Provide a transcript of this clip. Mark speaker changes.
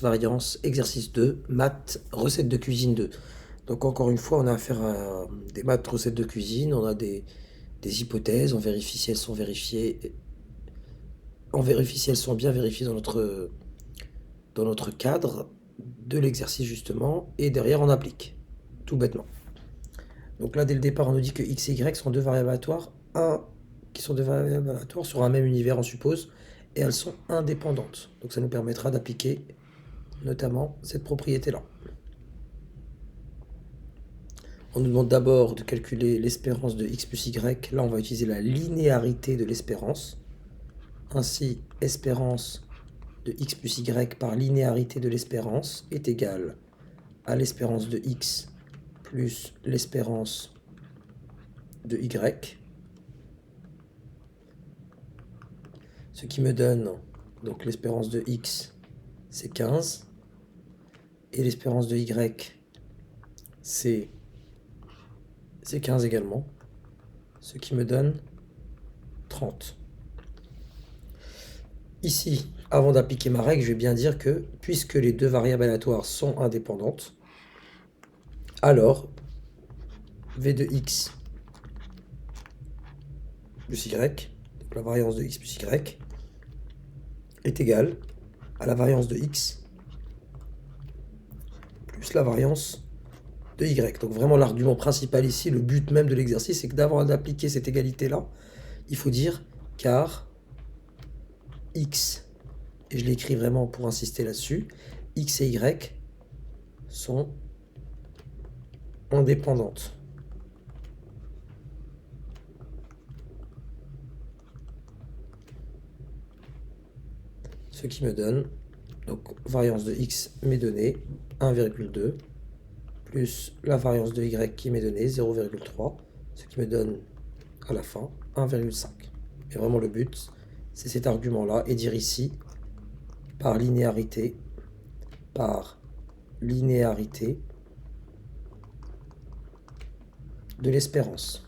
Speaker 1: Variance, exercice 2, maths, recette de cuisine 2. Donc encore une fois, on a affaire à des maths, recettes de cuisine, on a des hypothèses, on vérifie si elles sont vérifiées, on vérifie si elles sont bien vérifiées dans notre cadre de l'exercice justement, et derrière on applique, tout bêtement. Donc là, dès le départ, on nous dit que x et y sont deux variables aléatoires, qui sont deux variables aléatoires sur un même univers, on suppose, et elles sont indépendantes. Donc ça nous permettra d'appliquer notamment cette propriété-là. On nous demande d'abord de calculer l'espérance de x plus y. Là, on va utiliser la linéarité de l'espérance. Ainsi, espérance de x plus y par linéarité de l'espérance est égale à l'espérance de x plus l'espérance de y. Ce qui me donne, donc l'espérance de x, c'est 15. Et l'espérance de y, c'est 15 également. Ce qui me donne 30. Ici, avant d'appliquer ma règle, je vais bien dire que, puisque les deux variables aléatoires sont indépendantes, alors v de x plus y, donc la variance de x plus y, est égale à la variance de x plus la variance de y. Donc vraiment l'argument principal ici, le but même de l'exercice, c'est que d'avant d'appliquer cette égalité-là, il faut dire car x, et je l'écris vraiment pour insister là-dessus, x et y sont indépendantes. Ce qui me donne, donc variance de x m'est donnée 1,2 plus la variance de y qui m'est donnée 0,3, ce qui me donne à la fin 1,5. Et vraiment le but, c'est cet argument-là, et dire ici, par linéarité de l'espérance.